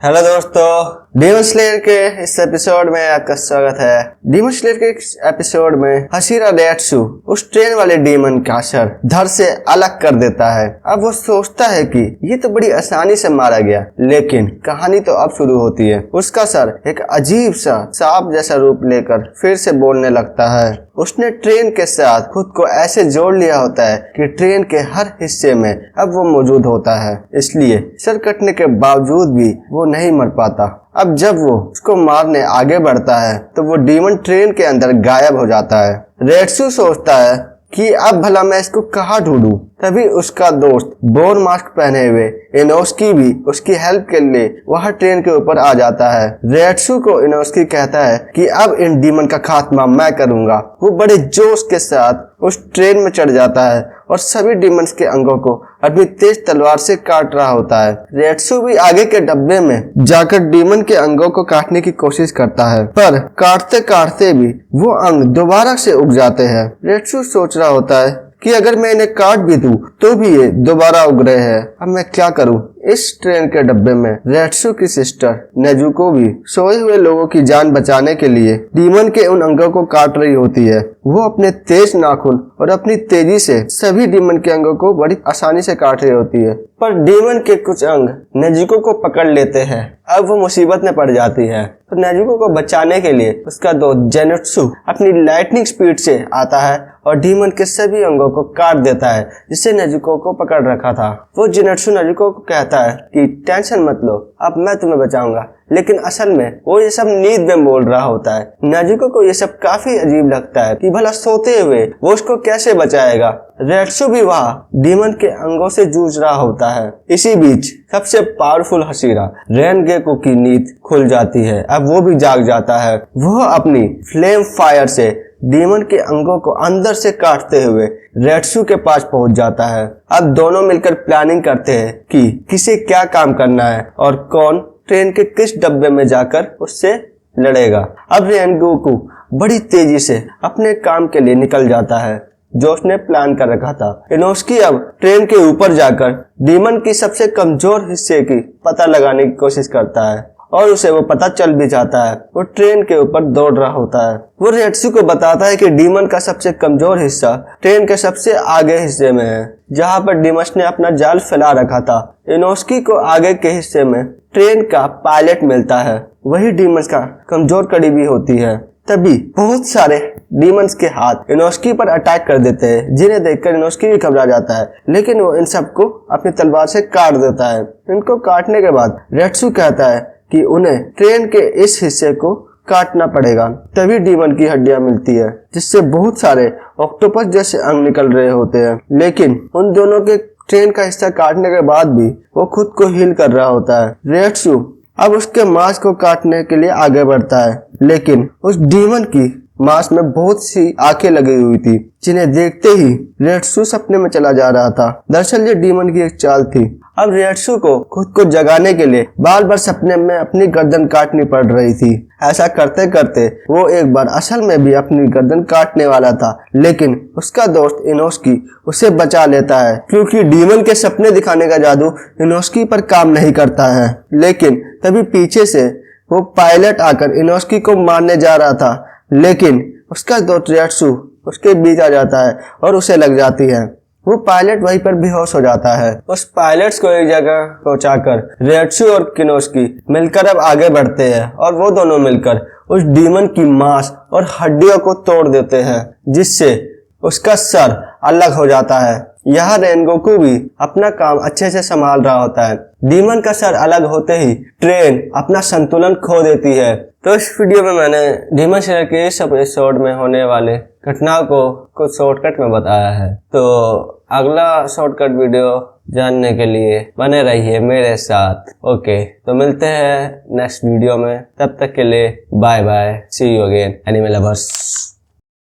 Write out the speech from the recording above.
Hello दोस्तों, demon slayer के इस एपिसोड में आपका स्वागत है। डीमन स्लेयर के इस एपिसोड में हशीरा रेट्सू उस ट्रेन वाले डीमन का सर धड़ से अलग कर देता है। अब वो सोचता है कि ये तो बड़ी आसानी से मारा गया, लेकिन कहानी तो अब शुरू होती है। उसका सर एक अजीब सा सांप जैसा रूप लेकर फिर से बोलने लगता है। उसने ट्रेन के साथ खुद को ऐसे जोड़ लिया होता है कि ट्रेन के हर हिस्से में अब वो मौजूद होता है, इसलिए सर कटने के बावजूद भी वो नहीं मर पाता। अब जब वो उसको मारने आगे बढ़ता है तो वो डीमन ट्रेन के अंदर गायब हो जाता है। रेट्सू सोचता है कि अब भला मैं इसको कहाँ ढूंढूं। तभी उसका दोस्त बोर मास्क पहने हुए इनोस्की भी उसकी हेल्प के लिए वह ट्रेन के ऊपर आ जाता है। रेट्सू को इनोस्की कहता है कि अब इन डीमन का खात्मा मैं करूंगा। वो बड़े जोश के साथ उस ट्रेन में चढ़ जाता है और सभी डीमंस के अंगों को अपनी तेज तलवार से काट रहा होता है। रेट्सू भी आगे के डब्बे में जाकर डीमन के अंगों को काटने की कोशिश करता है, पर काटते काटते भी वो अंग दोबारा से उग जाते हैं। रेट्सू सोच रहा होता है कि अगर मैं इन्हें काट भी दूं तो भी ये दोबारा उग रहे हैं। अब मैं क्या करूं? इस ट्रेन के डब्बे में रेट्सू की सिस्टर नेजुको भी सोए हुए लोगों की जान बचाने के लिए डीमन के उन अंगों को काट रही होती है। वो अपने तेज नाखून और अपनी तेजी से सभी डीमन के अंगों को बड़ी आसानी से काट रही होती है, पर डीमन के कुछ अंग नेजुको को पकड़ लेते हैं। अब वो मुसीबत में पड़ जाती है, तो नेजुको को बचाने के लिए उसका दोस्त जेनुत्सु अपनी लाइटनिंग स्पीड से आता है और डीमन के सभी अंगों को काट देता है जिससे नेजुको को पकड़ रखा था। वो जेनुत्सु नेजुको को कहता है कि टेंशन मत लो, अब मैं तुम्हें बचाऊंगा, लेकिन असल में वो ये सब नींद में बोल रहा होता है। नेजुको को ये सब काफी अजीब लगता है कि भला सोते हुए वो उसको कैसे बचाएगा। रेट्सू भी वहाँ डीमन के अंगों से जूझ रहा होता है। इसी बीच सबसे पावरफुल हशीरा रेनगेको की नींद खुल जाती है। अब वो भी जाग जाता है। वह अपनी फ्लेम फायर से डीमन के अंगों को अंदर से काटते हुए रेट्सू के पास पहुंच जाता है। अब दोनों मिलकर प्लानिंग करते हैं कि किसे क्या काम करना है और कौन ट्रेन के किस डब्बे में जाकर उससे लड़ेगा। अब रेनगेको बड़ी तेजी से अपने काम के लिए निकल जाता है जो उसने प्लान कर रखा था। इनोस्की अब ट्रेन के ऊपर जाकर डीमन की सबसे कमजोर हिस्से की पता लगाने की कोशिश करता है और उसे वो पता चल भी जाता है। वो ट्रेन के ऊपर दौड़ रहा होता है। वो रेट्सू को बताता है कि डीमन का सबसे कमजोर हिस्सा ट्रेन के सबसे आगे हिस्से में है, जहाँ पर डीमस ने अपना जाल फैला रखा था। इनोस्की को आगे के हिस्से में ट्रेन का पायलट मिलता है, वही डीमस का कमजोर कड़ी भी होती है। तभी बहुत सारे डीमंस के हाथ इनोस्की पर अटैक कर देते हैं, जिन्हें देखकर इनोस्की भी घबरा जाता है, लेकिन वो इन सबको अपनी तलवार से काट देता है। इनको काटने के बाद रेट्सू कहता है कि उन्हें ट्रेन के इस हिस्से को काटना पड़ेगा। तभी डीमन की हड्डियां मिलती है जिससे बहुत सारे ऑक्टोपस जैसे अंग निकल रहे होते हैं, लेकिन उन दोनों के ट्रेन का हिस्सा काटने के बाद भी वो खुद को हील कर रहा होता है। रेट्सू अब उसके मांस को काटने के लिए आगे बढ़ता है, लेकिन उस डीमन की मांस में बहुत सी आंखें लगी हुई थी, जिन्हें देखते ही रेट्सू सपने में चला जा रहा था। दरअसल ये डीमन की एक चाल थी। अब रेट्सू को खुद को जगाने के लिए बार बार सपने में अपनी गर्दन काटनी पड़ रही थी। ऐसा करते करते वो एक बार असल में भी अपनी गर्दन काटने वाला था, लेकिन उसका दोस्त इनोस्की उसे बचा लेता है, क्योंकि डीमन के सपने दिखाने का जादू इनोस्की पर काम नहीं करता है। लेकिन तभी पीछे से वो पायलट आकर इनोस्की को मारने जा रहा था, लेकिन उसका दोस्त रेट्सू उसके बीच आ जाता है और उसे लग जाती है। वो पायलट वहीं पर बेहोश हो जाता है। उस पायलट्स को एक जगह पहुंचाकर रेट्सू और किनोस्की मिलकर अब आगे बढ़ते हैं और वो दोनों मिलकर उस डीमन की मांस और हड्डियों को तोड़ देते हैं, जिससे उसका सर अलग हो जाता है। यहाँ रेनगेको भी अपना काम अच्छे से संभाल रहा होता है। डीमन का सर अलग होते ही ट्रेन अपना संतुलन खो देती है। तो इस वीडियो में मैंने डीमन स्लेयर के इस एपिसोड में होने वाले घटनाओं को कुछ शॉर्टकट में बताया है। तो अगला शॉर्टकट वीडियो जानने के लिए बने रहिए मेरे साथ। ओके, तो मिलते हैं नेक्स्ट वीडियो में। तब तक के लिए bye bye, see you again anime lovers.